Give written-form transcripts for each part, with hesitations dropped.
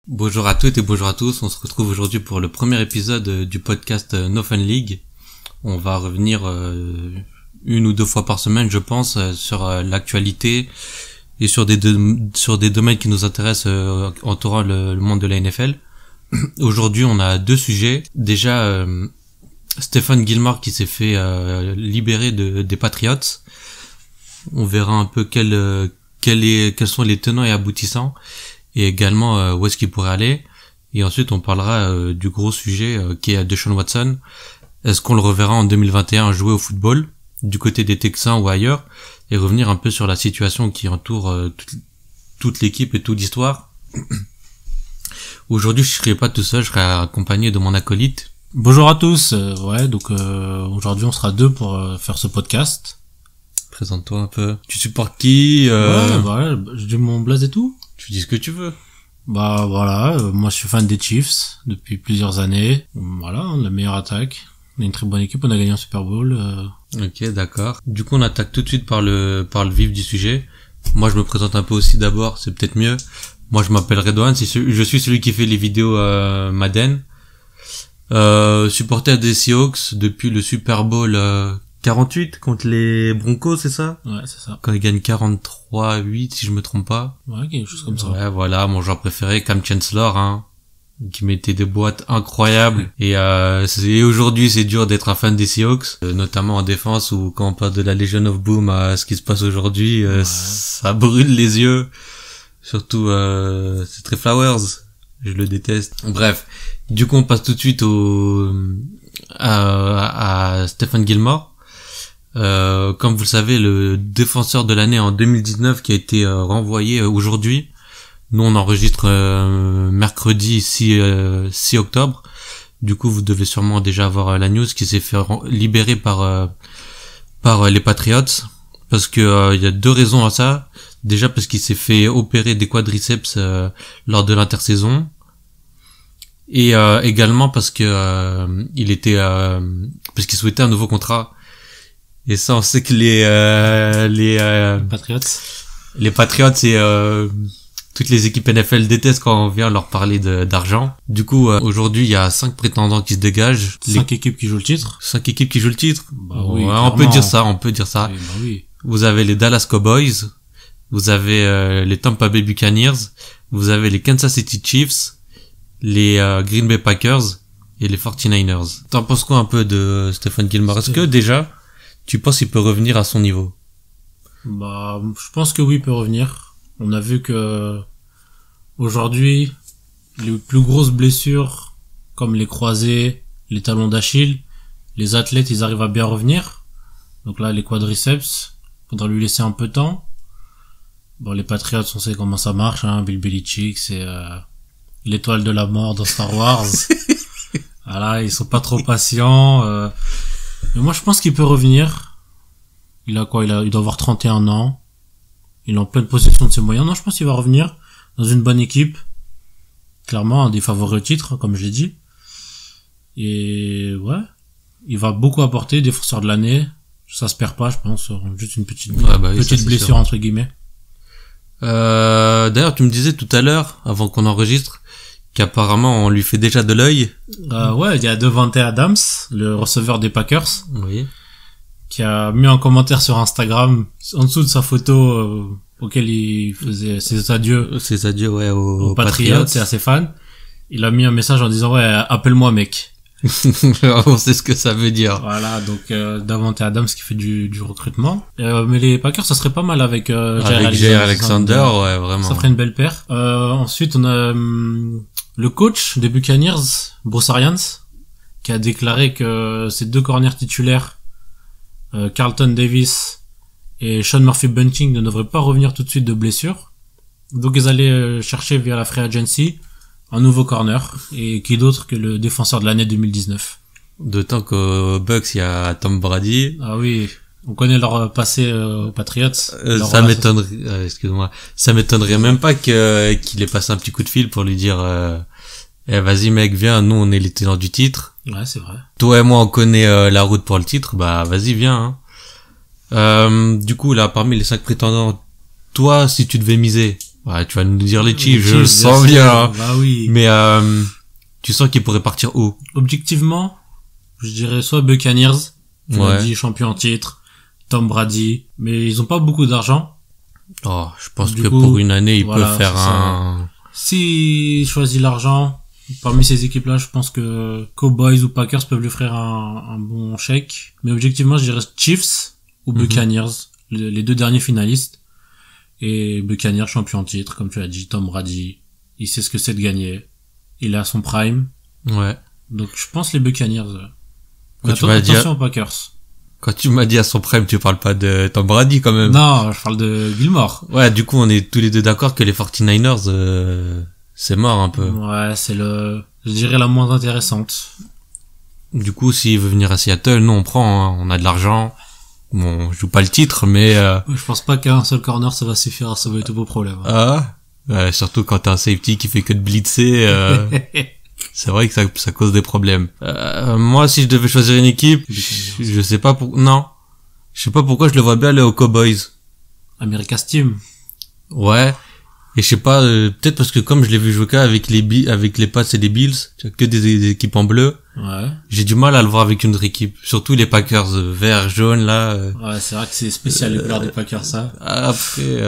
Bonjour à toutes et bonjour à tous, on se retrouve aujourd'hui pour le premier épisode du podcast No Fun League. On va revenir une ou deux fois par semaine, je pense, sur l'actualité et sur des domaines qui nous intéressent entourant le monde de la NFL. Aujourd'hui, on a deux sujets. Déjà, Stephon Gilmore qui s'est fait libérer des Patriots. On verra un peu quels sont les tenants et aboutissants. Et également où est-ce qu'il pourrait aller. Et ensuite on parlera du gros sujet qui est Deshaun Watson. Est-ce qu'on le reverra en 2021 jouer au football du côté des Texans ou ailleurs, et revenir un peu sur la situation qui entoure toute l'équipe et toute l'histoire. Aujourd'hui je serai pas tout seul, je serai accompagné de mon acolyte. Bonjour à tous. Aujourd'hui on sera deux pour faire ce podcast. Présente-toi un peu. Tu supportes qui Je dis mon blaze et tout. Tu dis ce que tu veux. Moi je suis fan des Chiefs depuis plusieurs années. Voilà, on a la meilleure attaque. On a une très bonne équipe, on a gagné un Super Bowl. Ok, d'accord. Du coup, on attaque tout de suite par le vif du sujet. Moi, je me présente un peu aussi d'abord, c'est peut-être mieux. Moi, je m'appelle Redouane, je suis celui qui fait les vidéos Madden. Supporter des Seahawks depuis le Super Bowl 48 contre les Broncos, c'est ça? Ouais, c'est ça. Quand ils gagnent 43-8, si je me trompe pas. Ouais, quelque chose comme ça. Ouais, voilà, mon joueur préféré, Cam Chancellor, qui mettait des boîtes incroyables. Et aujourd'hui, c'est dur d'être un fan des Seahawks, notamment en défense, ou quand on parle de la Legion of Boom à ce qui se passe aujourd'hui, ça brûle les yeux. Surtout, c'est très Flowers. Je le déteste. Bref. Du coup, on passe tout de suite à Stephon Gilmore. Comme vous le savez, le défenseur de l'année en 2019 qui a été renvoyé aujourd'hui. Nous on enregistre mercredi 6 octobre. Du coup vous devez sûrement déjà avoir la news qui s'est fait libérer par les Patriots, parce que il y a deux raisons à ça. Déjà parce qu'il s'est fait opérer des quadriceps lors de l'intersaison, et également parce que parce qu'il souhaitait un nouveau contrat. Et ça, on sait que les Patriots et toutes les équipes NFL détestent quand on vient leur parler d'argent. Du coup, aujourd'hui, il y a 5 prétendants qui se dégagent. 5 équipes qui jouent le titre. 5 équipes qui jouent le titre. Bah oui, ouais, on peut dire ça. Oui, bah oui. Vous avez les Dallas Cowboys, vous avez les Tampa Bay Buccaneers, vous avez les Kansas City Chiefs, les Green Bay Packers et les 49ers. T'en penses quoi un peu de Stephon Gilmore? Est-ce que déjà tu penses qu'il peut revenir à son niveau? Bah, je pense que oui, il peut revenir. On a vu que aujourd'hui, les plus grosses blessures, comme les croisés, les talons d'Achille, les athlètes, ils arrivent à bien revenir. Donc là, les quadriceps, faudra lui laisser un peu de temps. Bon, les Patriots, on sait comment ça marche, Bill Belichick, c'est l'étoile de la mort dans Star Wars. Voilà, ils sont pas trop patients. Mais moi, je pense qu'il peut revenir. Il a quoi? Il doit avoir 31 ans. Il est en pleine possession de ses moyens. Non, je pense qu'il va revenir dans une bonne équipe. Clairement, un des favoris au titre, comme je l'ai dit. Et ouais, il va beaucoup apporter, défenseur de l'année. Ça se perd pas, je pense. Juste une petite blessure, sûr, entre guillemets. D'ailleurs, tu me disais tout à l'heure, avant qu'on enregistre, qu'apparemment on lui fait déjà de l'œil. Ouais, il y a Davante Adams, le receveur des Packers. Oui. Qui a mis un commentaire sur Instagram, en dessous de sa photo, auquel il faisait ses adieux. Ouais, aux Patriots et à ses fans. Il a mis un message en disant, ouais, appelle-moi mec. On sait ce que ça veut dire. Voilà, donc Davante Adams qui fait du recrutement. Mais les Packers, ça serait pas mal avec Jair Alexander, ouais, vraiment. Ça ferait une belle paire. Ensuite, on a le coach des Buccaneers, Bruce Arians, qui a déclaré que ses deux corners titulaires, Carlton Davis et Sean Murphy-Bunting, ne devraient pas revenir tout de suite de blessure. Donc ils allaient chercher via la free agency un nouveau corner, et qui d'autre que le défenseur de l'année 2019. D'autant qu'aux Bucks, il y a Tom Brady. Ah oui, on connaît leur passé aux Patriots. Ça m'étonnerait même pas qu'il ait passé un petit coup de fil pour lui dire vas-y mec, viens, nous on est les tenants du titre. Ouais, c'est vrai. Toi et moi on connaît la route pour le titre, bah vas-y viens. Du coup là, parmi les 5 prétendants, toi si tu devais miser, Ouais, tu vas nous dire les Chiefs, je Chiefs, le sens bien. Bah oui. Mais tu sens qu'il pourrait partir où? Objectivement, je dirais soit Buccaneers, tu l'as Ouais. dit, champion en titre, Tom Brady, mais ils ont pas beaucoup d'argent. Oh, je pense Du que coup, pour une année, il voilà, peut faire c'est ça. un... S'il choisit l'argent, parmi ces équipes-là, je pense que Cowboys ou Packers peuvent lui offrir un bon chèque. Mais objectivement, je dirais Chiefs ou Mhm. Buccaneers, les deux derniers finalistes. Et Buccaneers champion en titre, comme tu l'as dit, Tom Brady, il sait ce que c'est de gagner. Il est à son prime. Ouais. Donc je pense les Buccaneers. Mais Quand tu m'as dit, attention aux Packers. quand tu m'as dit à son prime, tu parles pas de Tom Brady quand même. Non, je parle de Gilmore. Ouais, du coup, on est tous les deux d'accord que les 49ers, c'est mort un peu. Ouais, c'est je dirais la moins intéressante. Du coup, s'il veut venir à Seattle, nous on prend, hein, on a de l'argent. Bon, je joue pas le titre, mais Je pense pas qu'un seul corner ça va suffire à sauver tous vos problèmes. surtout quand t'as un safety qui fait que de blitzer, c'est vrai que ça cause des problèmes. Moi, si je devais choisir une équipe, je sais pas non, je sais pas pourquoi je le vois bien aller aux Cowboys. America's Team. Ouais. Et je sais pas, peut-être parce que comme je l'ai vu jouer avec les Pats et les Bills, tu as que des équipes en bleu. Ouais. J'ai du mal à le voir avec une autre équipe. Surtout les Packers vert, jaune, là. Ouais, c'est vrai que c'est spécial les couleurs des Packers, ça. Après,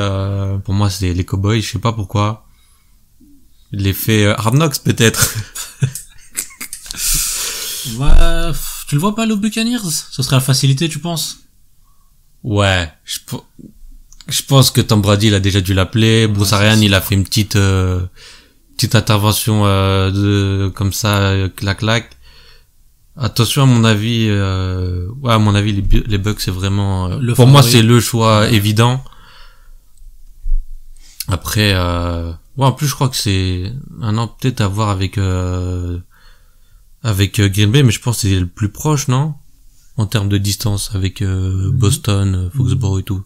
pour moi, c'est les Cowboys, je sais pas pourquoi. L'effet Hard Knocks, peut-être. Ouais, tu le vois pas, les Buccaneers? Ce serait la facilité, tu penses? Ouais, je pense que Tom Brady, il a déjà dû l'appeler. Bruce Arians, il a fait une petite intervention comme ça, clac. Attention, à mon avis, les Bucks, c'est vraiment, pour moi, c'est le choix évident. Après, en plus, je crois que c'est un an peut-être à voir avec Green Bay, mais je pense que c'est le plus proche, non? En termes de distance avec Boston, Foxborough et tout.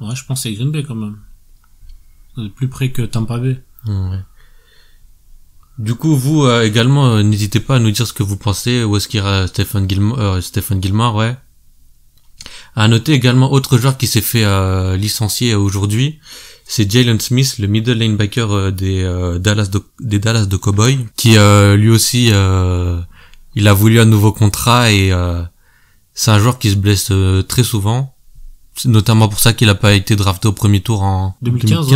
Ouais, je pense que c'est Green Bay quand même. C'est plus près que Tampa Bay. Ouais. Du coup, vous également, n'hésitez pas à nous dire ce que vous pensez. Où est-ce qu'il y a Stephen Gilmore, ouais. À noter également autre joueur qui s'est fait licencier aujourd'hui, c'est Jalen Smith, le middle linebacker des Dallas de Cowboys, qui lui aussi il a voulu un nouveau contrat et c'est un joueur qui se blesse très souvent. C'est notamment pour ça qu'il a pas été drafté au premier tour en 2015.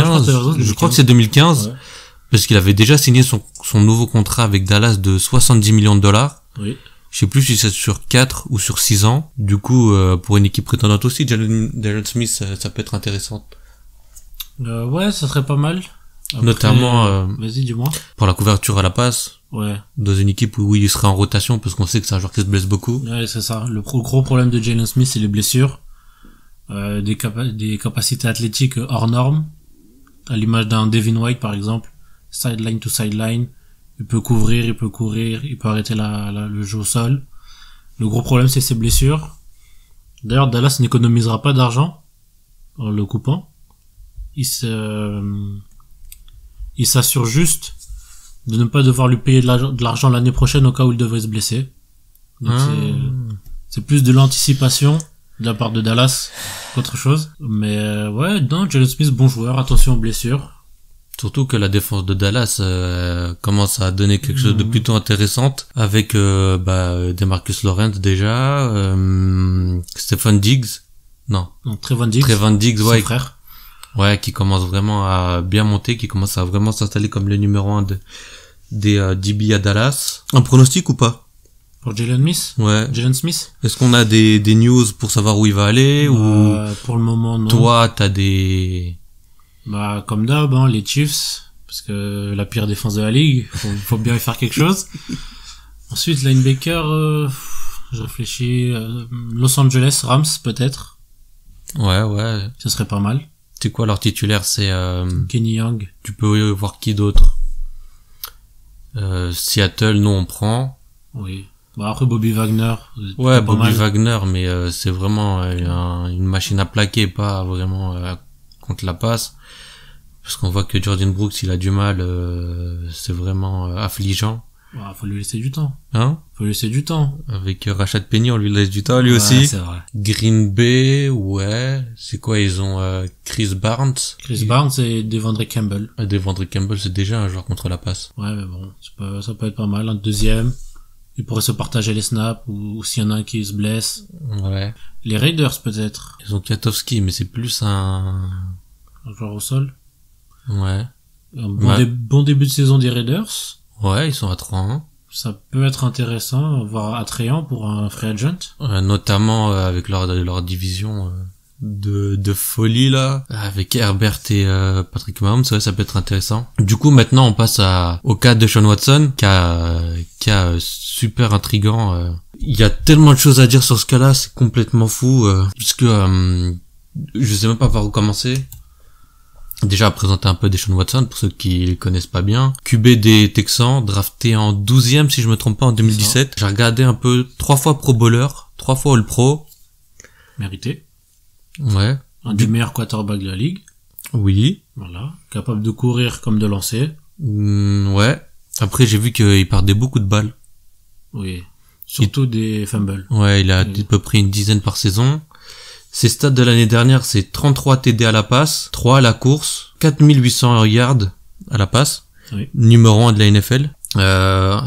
Je crois que c'est 2015. Ouais. Parce qu'il avait déjà signé son nouveau contrat avec Dallas de 70 millions de dollars. Oui. Je sais plus si c'est sur 4 ou sur 6 ans. Du coup, pour une équipe prétendante aussi, Jalen Smith, ça peut être intéressant. Ouais, ça serait pas mal. Après, Notamment vas-y, dis-moi. pour la couverture à la passe, Ouais. dans une équipe où il serait en rotation, parce qu'on sait que c'est un joueur qui se blesse beaucoup. Ouais, c'est ça. Le gros problème de Jalen Smith, c'est les blessures. Des capacités athlétiques hors normes. À l'image d'un Devin White, par exemple. Sideline to sideline. Il peut couvrir, il peut courir, il peut arrêter le jeu au sol. Le gros problème, c'est ses blessures. D'ailleurs, Dallas n'économisera pas d'argent en le coupant. Il s'assure juste de ne pas devoir lui payer de l'argent l'année prochaine au cas où il devrait se blesser. Donc c'est plus de l'anticipation de la part de Dallas qu'autre chose. Mais ouais, non, Jalen Smith, bon joueur, attention aux blessures. Surtout que la défense de Dallas commence à donner quelque chose de plutôt intéressante avec Demarcus Lawrence déjà, Stephen Diggs, non, Trevon Diggs, ouais, son frère. Ouais, qui commence vraiment à bien monter, qui commence à vraiment s'installer comme le numéro 1 des DB à Dallas. Un pronostic ou pas? Pour Jalen Smith? Ouais. Jalen Smith? Est-ce qu'on a des news pour savoir où il va aller ou pour le moment, non. Toi, t'as des... Bah, comme d'hab, hein, les Chiefs, parce que la pire défense de la ligue, faut bien y faire quelque chose. Ensuite, linebacker, je réfléchis, Los Angeles Rams, peut-être. Ouais. Ce serait pas mal. C'est quoi leur titulaire? C'est Kenny Young. Tu peux voir qui d'autre? Seattle, nous on prend. Oui. Bah après Bobby Wagner. Ouais, Bobby Wagner, mais c'est vraiment une machine à plaquer, pas vraiment contre la passe. Parce qu'on voit que Jordan Brooks, il a du mal, c'est vraiment affligeant. Faut lui laisser du temps. Hein? Faut lui laisser du temps. Avec Rashad Penny, on lui laisse du temps, lui Ouais, aussi. c'est vrai. Green Bay, ouais. C'est quoi, ils ont Chris Barnes. Chris Barnes et Devondre Campbell. Devondre Campbell, c'est déjà un joueur contre la passe. Ouais, mais bon, ça peut être pas mal. Un deuxième. Ils pourraient se partager les snaps, ou s'il y en a un qui se blesse. Ouais. Les Raiders, peut-être. Ils ont Katowski, mais c'est plus un joueur au sol. Ouais. Un bon début de saison des Raiders. Ouais, ils sont à 3-1. Ça peut être intéressant, voire attrayant pour un free agent. Notamment avec leur division de folie là, avec Herbert et Patrick Mahomes, ouais, ça peut être intéressant. Du coup, maintenant, on passe au cas de Sean Watson, cas super intriguant. Il y a tellement de choses à dire sur ce cas-là, c'est complètement fou, puisque je sais même pas par où commencer. Déjà, à présenter un peu Deshaun Watson, pour ceux qui le connaissent pas bien. QB des Texans, drafté en 12e, si je me trompe pas, en 2017. J'ai regardé un peu 3 fois Pro Bowler, 3 fois All Pro. Mérité. Ouais. Un des meilleurs quarterbacks de la ligue. Oui. Voilà. Capable de courir comme de lancer. Ouais. Après, j'ai vu qu'il perdait beaucoup de balles. Oui. Surtout des fumbles. Ouais, il a à peu près une dizaine par saison. Ses stats de l'année dernière, c'est 33 TD à la passe, 3 à la course, 4800 yards à la passe, oui. Numéro 1 de la NFL,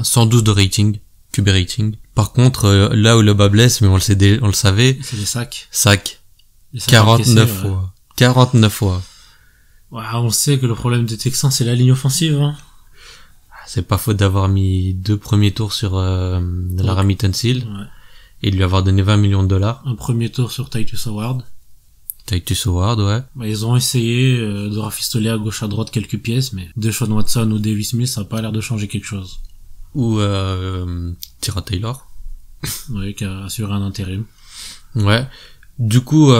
112 de rating, QB rating. Par contre, là où le bas blesse, mais on le savait. C'est les sacs. Sacs. 49 fois. Ouais. 49 fois. Ouais, on sait que le problème des Texans, c'est la ligne offensive, hein. C'est pas faute d'avoir mis 2 premiers tours sur Laramie Tunsil. Ouais. Et de lui avoir donné 20 millions de dollars. Un premier tour sur Titus Howard. Titus Howard, ouais. Bah, ils ont essayé de rafistoler à gauche à droite quelques pièces, mais Deshaun Watson ou Davis Mills, ça a pas l'air de changer quelque chose. Ou Tyrod Taylor. Oui, qui a assuré un intérim. Ouais. Du coup,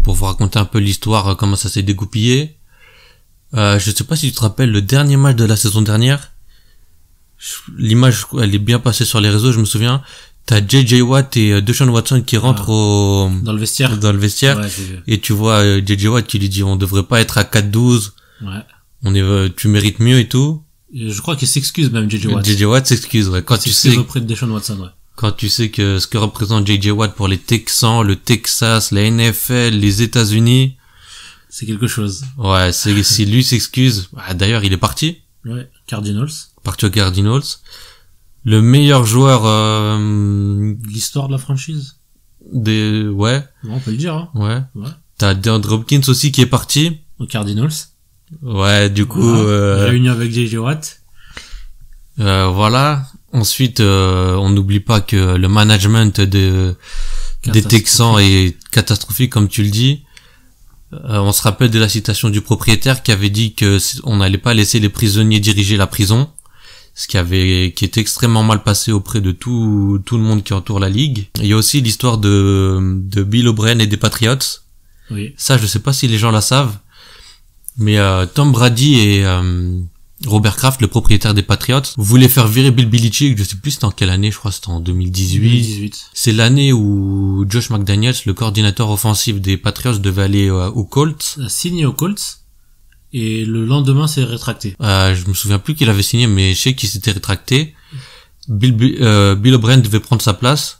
pour vous raconter un peu l'histoire, comment ça s'est dégoupillé, je sais pas si tu te rappelles le dernier match de la saison dernière. L'image, elle est bien passée sur les réseaux, je me souviens. T'as JJ Watt et Deshaun Watson qui rentrent dans le vestiaire. Ouais, et tu vois JJ Watt qui lui dit on devrait pas être à 4-12. Ouais. Tu mérites mieux et tout. Et je crois qu'il s'excuse même JJ Watt. JJ Watt s'excuse, ouais. Quand tu sais auprès de Deshaun Watson, ouais. Quand tu sais que ce que représente JJ Watt pour les Texans, le Texas, la NFL, les États-Unis, c'est quelque chose. Ouais, si lui s'excuse, d'ailleurs, il est parti. Ouais, Cardinals. Parti aux Cardinals. Le meilleur joueur l'histoire de la franchise. Ouais. On peut le dire, hein. Ouais. T'as DeAndre Hopkins aussi qui est parti. Aux Cardinals. Ouais, du coup, réunion avec JJ Watt. Voilà. Ensuite, on n'oublie pas que le management des Texans est catastrophique, comme tu le dis. On se rappelle de la citation du propriétaire qui avait dit que on n'allait pas laisser les prisonniers diriger la prison. Ce qui est extrêmement mal passé auprès de tout le monde qui entoure la ligue. Il y a aussi l'histoire de Bill O'Brien et des Patriots. Oui. Ça, je sais pas si les gens la savent, mais Tom Brady et Robert Kraft, le propriétaire des Patriots, voulaient faire virer Bill Belichick. Je sais plus c'était en quelle année, je crois c'était en 2018. C'est l'année où Josh McDaniels, le coordinateur offensif des Patriots, devait aller aux Colts. A signé aux Colts. Et le lendemain, c'est rétracté. Je me souviens plus qu'il avait signé, mais je sais qu'il s'était rétracté. Bill O'Brien devait prendre sa place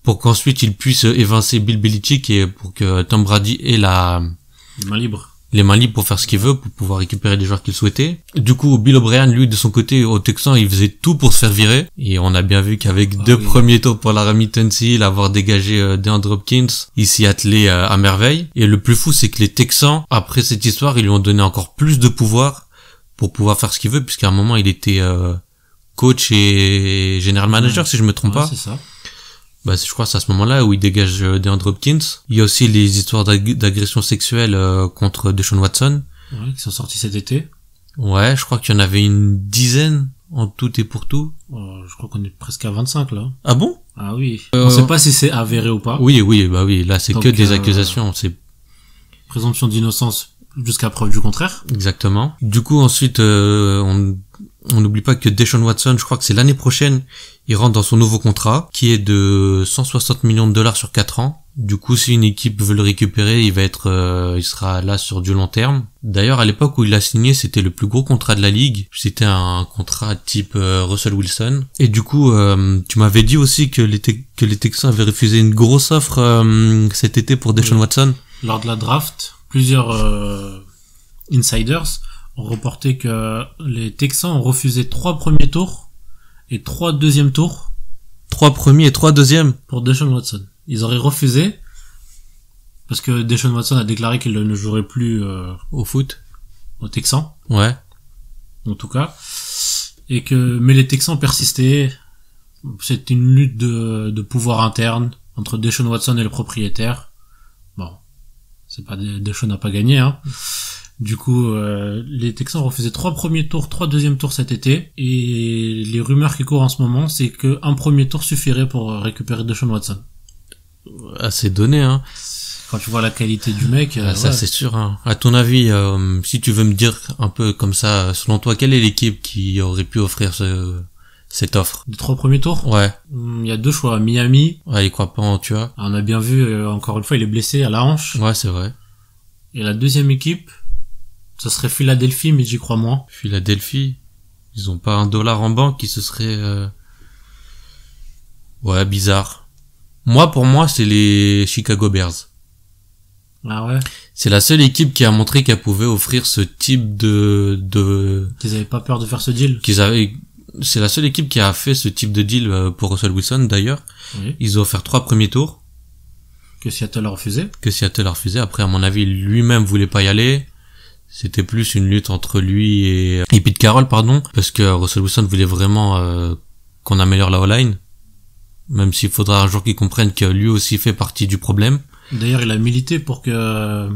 pour qu'ensuite il puisse évincer Bill Belichick et pour que Tom Brady ait les mains libres pour faire ce qu'il veut, pour pouvoir récupérer les joueurs qu'il souhaitait. Du coup, Bill O'Brien, lui, de son côté, au Texan, il faisait tout pour se faire virer. Et on a bien vu qu'avec deux premiers tours pour Laramie Tunsil, avoir dégagé DeAndre Hopkins, il s'y attelait à merveille. Et le plus fou, c'est que les Texans, après cette histoire, ils lui ont donné encore plus de pouvoir pour pouvoir faire ce qu'il veut, puisqu'à un moment, il était coach et general manager, si je me trompe pas. C'est ça. Je crois que c'est à ce moment-là où il dégage DeAndre Hopkins. Il y a aussi les histoires d'agression sexuelle contre Deshaun Watson. Ouais, qui sont sortis cet été. Ouais, je crois qu'il y en avait une dizaine en tout et pour tout. Je crois qu'on est presque à 25 là. Ah bon? Ah oui. On sait pas si c'est avéré ou pas. Oui, là c'est que des accusations. C'est présomption d'innocence jusqu'à preuve du contraire. Exactement. Du coup ensuite on n'oublie pas que Deshaun Watson, je crois que c'est l'année prochaine, il rentre dans son nouveau contrat, qui est de 160 millions de dollars sur 4 ans. Du coup, si une équipe veut le récupérer, il sera là sur du long terme. D'ailleurs, à l'époque où il a signé, c'était le plus gros contrat de la ligue. C'était un contrat type Russell Wilson. Et du coup, tu m'avais dit aussi que les Texans avaient refusé une grosse offre cet été pour Deshaun Watson. Lors de la draft, plusieurs insiders ont reporté que les Texans ont refusé 3 premiers tours et 3 deuxièmes tours. 3 premiers et 3 deuxièmes pour Deshaun Watson. Ils auraient refusé parce que Deshaun Watson a déclaré qu'il ne jouerait plus au foot, aux Texans. Ouais. En tout cas, mais les Texans persistaient. C'était une lutte de pouvoir interne entre Deshaun Watson et le propriétaire. Bon, Deshaun n'a pas gagné, hein. Du coup, les Texans ont refusé 3 premiers tours, 3 deuxièmes tours cet été, et les rumeurs qui courent en ce moment, c'est que un premier tour suffirait pour récupérer Deshaun Watson. Assez donné, hein. Quand tu vois la qualité du mec, ça c'est sûr, hein. À ton avis, si tu veux me dire un peu comme ça, selon toi, quelle est l'équipe qui aurait pu offrir cette offre? Les 3 premiers tours? Ouais. Il y a 2 choix. Miami. Ouais, il croit pas, tu vois. On a bien vu, encore une fois, il est blessé à la hanche. Ouais, c'est vrai. Et la deuxième équipe, ce serait Philadelphie, mais j'y crois moins. Philadelphie? Ils ont pas $1 en banque qui se serait... Ouais, bizarre. Pour moi, c'est les Chicago Bears. Ah ouais? C'est la seule équipe qui a montré qu'elle pouvait offrir ce type de... Qu'ils avaient pas peur de faire ce deal? C'est la seule équipe qui a fait ce type de deal pour Russell Wilson, d'ailleurs. Oui. Ils ont offert 3 premiers tours. Que Seattle a refusé. Après, à mon avis, lui-même voulait pas y aller. C'était plus une lutte entre lui et Pete Carroll, parce que Russell Wilson voulait vraiment qu'on améliore la O-line. Même s'il faudra un jour qu'il comprenne que lui aussi fait partie du problème. D'ailleurs, il a milité pour que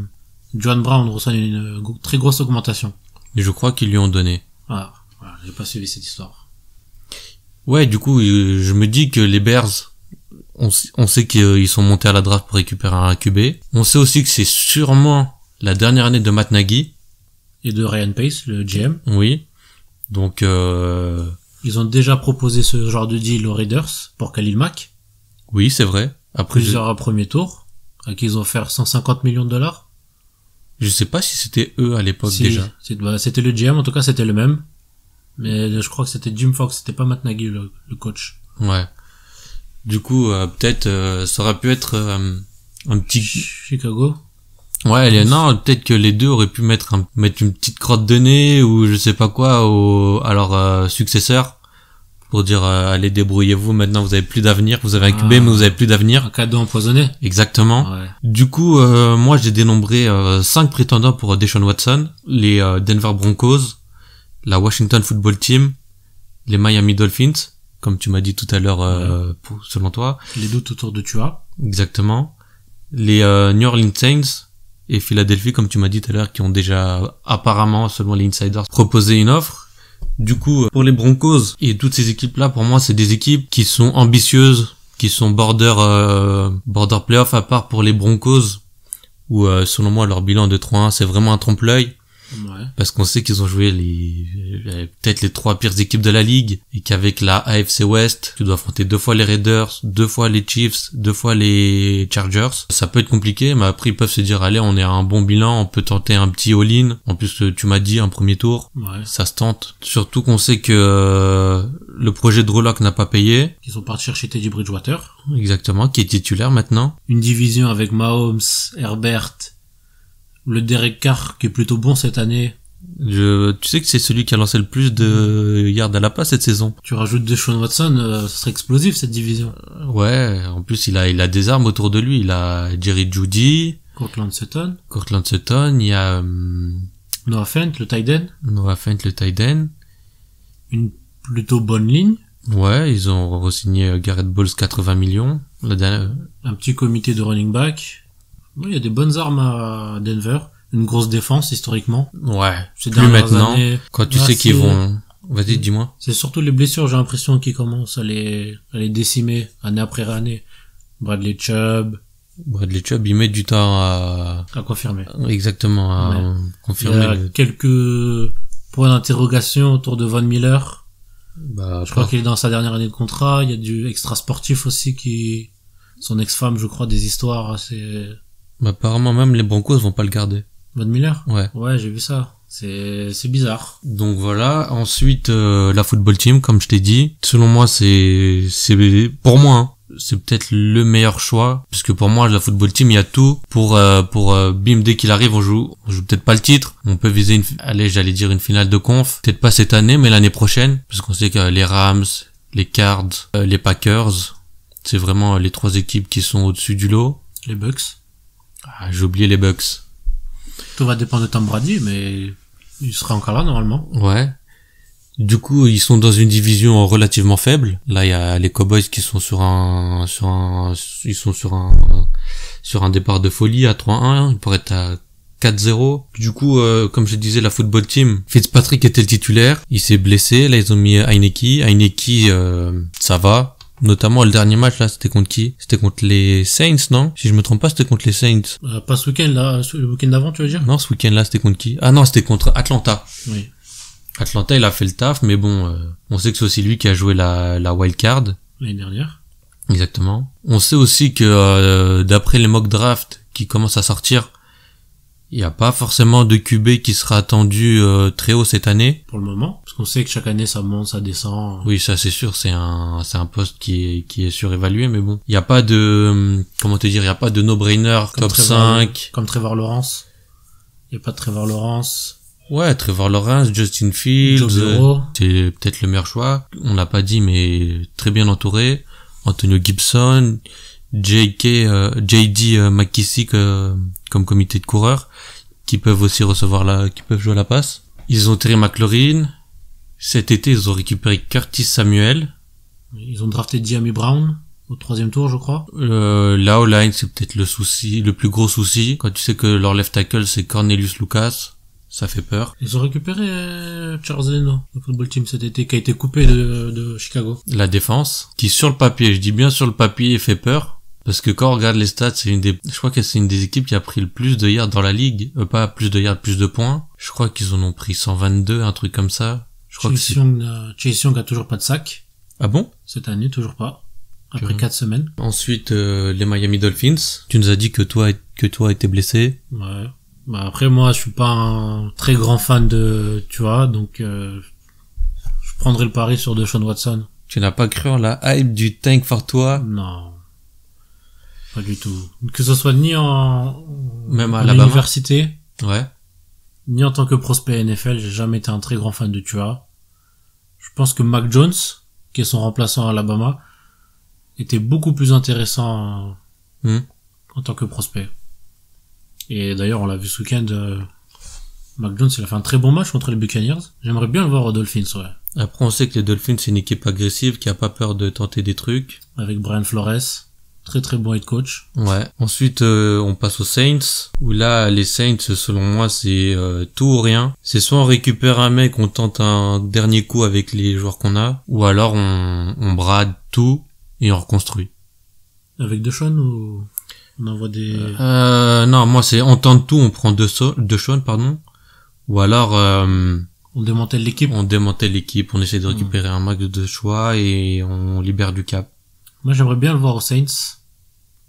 John Brown reçoive une très grosse augmentation. Et je crois qu'ils lui ont donné. Ah, voilà, j'ai pas suivi cette histoire. Ouais, du coup, je me dis que les Bears, on sait qu'ils sont montés à la draft pour récupérer un QB. On sait aussi que c'est sûrement la dernière année de Matt Nagy. Et de Ryan Pace, le GM. Oui. Donc, ils ont déjà proposé ce genre de deal aux Raiders pour Khalil Mack. Oui, c'est vrai. Après, plusieurs premiers tours, à qui ils ont offert $150 millions. Je sais pas si c'était eux à l'époque déjà. C'était le GM, en tout cas c'était le même. Mais je crois que c'était Jim Fox, c'était pas Matt Nagy le coach. Ouais. Du coup, peut-être ça aurait pu être un petit... Chicago. Ouais, non, peut-être que les deux auraient pu mettre une petite crotte de nez ou je sais pas quoi à leur successeur pour dire allez débrouillez-vous, maintenant vous avez plus d'avenir, vous avez un QB mais vous avez plus d'avenir. Un cadeau empoisonné. Exactement. Ouais. Du coup, moi j'ai dénombré 5 prétendants pour Deshaun Watson, les Denver Broncos, la Washington Football Team, les Miami Dolphins, comme tu m'as dit tout à l'heure selon toi. Les doutes autour de Tua. Exactement. Les New Orleans Saints et Philadelphie, comme tu m'as dit tout à l'heure, qui ont déjà apparemment, selon les insiders, proposé une offre. Du coup, pour les Broncos et toutes ces équipes-là, pour moi, c'est des équipes qui sont ambitieuses, qui sont border playoff, à part pour les Broncos, où selon moi, leur bilan de 3-1, c'est vraiment un trompe-l'œil. Ouais. Parce qu'on sait qu'ils ont joué peut-être les 3 pires équipes de la ligue et qu'avec la AFC West, tu dois affronter 2 fois les Raiders, 2 fois les Chiefs, 2 fois les Chargers. Ça peut être compliqué, mais après ils peuvent se dire allez, on est à un bon bilan, on peut tenter un petit all-in. En plus, tu m'as dit un premier tour, ouais. Ça se tente. Surtout qu'on sait que le projet de Drew Lock n'a pas payé. Ils sont partis chercher Teddy Bridgewater. Exactement, qui est titulaire maintenant. Une division avec Mahomes, Herbert, le Derek Carr qui est plutôt bon cette année. Tu sais que c'est celui qui a lancé le plus de yards à la passe cette saison. Tu rajoutes Deshaun Watson, ce serait explosif cette division. Ouais, en plus il a des armes autour de lui. Il a Jerry Jeudy, Courtland Sutton, il y a Noah Fant, le tight end. Une plutôt bonne ligne. Ouais, ils ont re-signé Garrett Bowles 80 millions. Un petit comité de running back. Oui, il y a des bonnes armes à Denver. Une grosse défense, historiquement. Ouais. Plus maintenant. Quand tu sais qu'ils vont... Vas-y, dis-moi. C'est surtout les blessures, j'ai l'impression, qui commencent à les décimer, année après année. Bradley Chubb, il met du temps à confirmer. Exactement, à confirmer. Il y a quelques points d'interrogation autour de Von Miller. Je crois qu'il est dans sa dernière année de contrat. Il y a du extra sportif aussi qui son ex-femme, je crois, des histoires assez... Mais apparemment même les Broncos vont pas le garder. Von Miller? Ouais. Ouais, j'ai vu ça. C'est bizarre. Donc voilà. Ensuite, la football team, comme je t'ai dit. Selon moi, c'est pour moi, hein, c'est peut-être le meilleur choix. Parce que pour moi, la football team, il y a tout pour bim, dès qu'il arrive, on joue peut-être pas le titre. On peut viser j'allais dire une finale de conf. Peut-être pas cette année, mais l'année prochaine. Parce qu'on sait que les Rams, les Cards, les Packers, c'est vraiment les 3 équipes qui sont au-dessus du lot. Les Bucks. Ah, j'ai oublié les Bucks. Tout va dépendre de Tom Brady, mais il sera encore là normalement. Ouais. Du coup, ils sont dans une division relativement faible. Là, il y a les Cowboys qui sont sur un départ de folie à 3-1. Ils pourraient être à 4-0. Du coup, comme je disais, la football team, Fitzpatrick était le titulaire. Il s'est blessé. Là, ils ont mis Heineke. Heineke, ça va. Notamment le dernier match là, c'était contre qui? C'était contre les Saints, non? Si je me trompe pas, c'était contre les Saints. Pas ce week-end là, le week-end d'avant, tu veux dire? Non, ce week-end là, c'était contre qui? Ah non, c'était contre Atlanta. Oui. Atlanta, il a fait le taf, mais bon, on sait que c'est aussi lui qui a joué la wild card. L'année dernière. Exactement. On sait aussi que d'après les mock drafts qui commencent à sortir, il n'y a pas forcément de QB qui sera attendu très haut cette année. Pour le moment. Parce qu'on sait que chaque année ça monte, ça descend. Oui, ça c'est sûr, c'est un poste qui est surévalué, mais bon. Il n'y a pas de, comment te dire, il n'y a pas de no-brainer top 5. Comme Trevor Lawrence. Il n'y a pas de Trevor Lawrence. Ouais, Trevor Lawrence, Justin Fields, c'est peut-être le meilleur choix. On l'a pas dit, mais très bien entouré. Antonio Gibson, JD McKissick comme comité de coureurs, qui peuvent aussi qui peuvent jouer à la passe. Ils ont Terry McLaurin. Cet été, ils ont récupéré Curtis Samuel. Ils ont drafté Diami Brown au 3e tour, je crois. La O-line, c'est peut-être le plus gros souci. Quand tu sais que leur left tackle, c'est Cornelius Lucas, ça fait peur. Ils ont récupéré Charles Leno, le football team cet été, qui a été coupé de Chicago. La défense, qui sur le papier, je dis bien sur le papier, fait peur. Parce que quand on regarde les stats, je crois que c'est une des équipes qui a pris le plus de yards dans la ligue. Pas plus de yards, plus de points. Je crois qu'ils en ont pris 122, un truc comme ça. Je crois Chase Young a toujours pas de sac. Ah bon? Cette année, toujours pas. Après 4 semaines. Ensuite, les Miami Dolphins. Tu nous as dit que toi étais blessé. Ouais. Bah après, moi, je suis pas un très grand fan de, tu vois, donc, je prendrai le pari sur Deshaun Watson. Tu n'as pas cru en la hype du tank for toi? Non. Pas du tout. Que ce soit ni même à l'université. Ouais. Ni en tant que prospect NFL, j'ai jamais été un très grand fan de Tua. Je pense que Mac Jones, qui est son remplaçant à Alabama, était beaucoup plus intéressant en tant que prospect. Et d'ailleurs, on l'a vu ce week-end, Mac Jones, il a fait un très bon match contre les Buccaneers. J'aimerais bien le voir aux Dolphins, ouais. Après, on sait que les Dolphins, c'est une équipe agressive qui a pas peur de tenter des trucs. Avec Brian Flores. Très très bon head coach. Ouais. Ensuite, on passe aux Saints, où là, les Saints, selon moi, c'est tout ou rien. C'est soit on récupère un mec, on tente un dernier coup avec les joueurs qu'on a, ou alors on brade tout et on reconstruit. Avec Deshaun ou on envoie des... Non, moi c'est on tente tout, on prend Deshaun, pardon, ou alors on démantèle l'équipe. On essaie de récupérer un max de choix et on libère du cap. Moi, j'aimerais bien le voir aux Saints.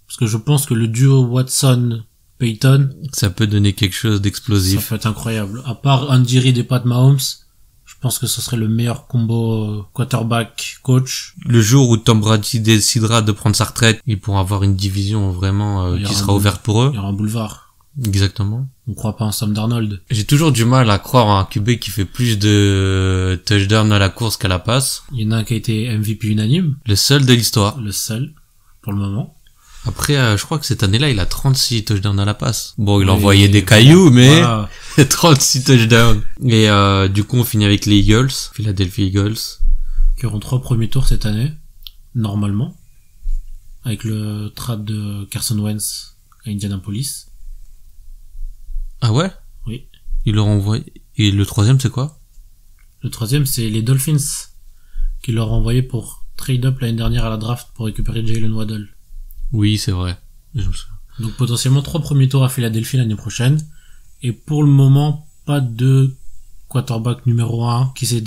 Parce que je pense que le duo Watson-Payton... ça peut donner quelque chose d'explosif. Ça peut être incroyable. À part Andy Reid et Pat Mahomes, je pense que ce serait le meilleur combo quarterback-coach. Le jour où Tom Brady décidera de prendre sa retraite, ils pourront avoir une division vraiment qui sera ouverte pour eux. Il y aura un boulevard. Exactement. On croit pas en Sam Darnold. J'ai toujours du mal à croire en un QB qui fait plus de touchdowns à la course qu'à la passe. Il y en a un qui a été MVP unanime. Le seul de l'histoire. Le seul, pour le moment. Après, je crois que cette année-là, il a 36 touchdowns à la passe. Bon, il envoyait des cailloux, mais voilà. 36 touchdowns. Et du coup, on finit avec les Eagles, Philadelphia Eagles. Qui auront 3 premiers tours cette année, normalement. Avec le trade de Carson Wentz à Indianapolis. Ah ouais? Oui. Ils leur ont envoyé. Et le 3e, c'est quoi? Le 3e, c'est les Dolphins, qui leur ont envoyé pour trade up l'année dernière à la draft pour récupérer Jalen Waddle. Oui, c'est vrai. Donc potentiellement 3 premiers tours à Philadelphie l'année prochaine. Et pour le moment, pas de quarterback numéro 1 qui s'est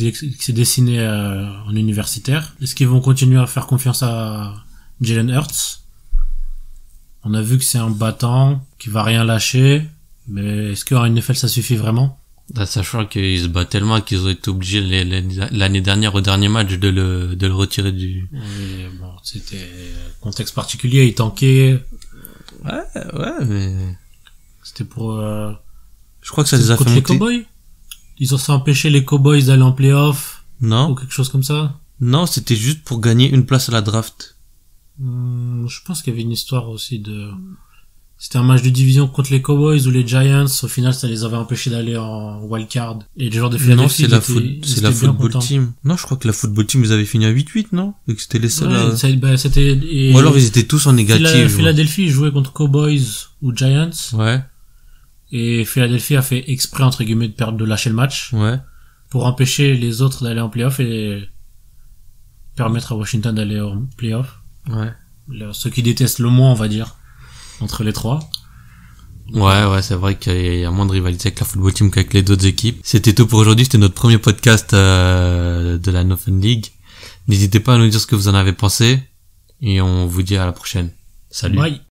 dessiné en universitaire. Est-ce qu'ils vont continuer à faire confiance à Jalen Hurts? On a vu que c'est un battant qui va rien lâcher, mais est-ce qu'en NFL ça suffit vraiment? Sachant qu'ils se battent tellement qu'ils ont été obligés l'année dernière au dernier match de le retirer du... Oui, bon, c'était contexte particulier, il tankait. Ouais, mais... C'était pour... Je crois que ça les a fait contre les monter. Cowboys? Ils ont empêché les Cowboys d'aller en playoff Non. ou quelque chose comme ça? Non, c'était juste pour gagner une place à la draft. Je pense qu'il y avait une histoire aussi de... C'était un match de division contre les Cowboys ou les Giants. Au final, ça les avait empêchés d'aller en wildcard. Et les joueurs de Philadelphie... Non, c'est la football team. Non, je crois que la football team, ils avaient fini à 8-8, non? Et que c'était les seuls c'était... Ou alors ils étaient tous en négatif. Philadelphie jouait contre Cowboys ou Giants. Ouais. Et Philadelphie a fait exprès, entre guillemets, de lâcher le match. Ouais. Pour empêcher les autres d'aller en playoff et permettre à Washington d'aller en playoff. Ouais. Ceux qui détestent le moins, on va dire, entre les trois. Ouais, c'est vrai qu'il y a moins de rivalité avec la football team qu'avec les autres équipes. C'était tout pour aujourd'hui, c'était notre premier podcast de la No Fun League. N'hésitez pas à nous dire ce que vous en avez pensé et on vous dit à la prochaine. Salut. Bye.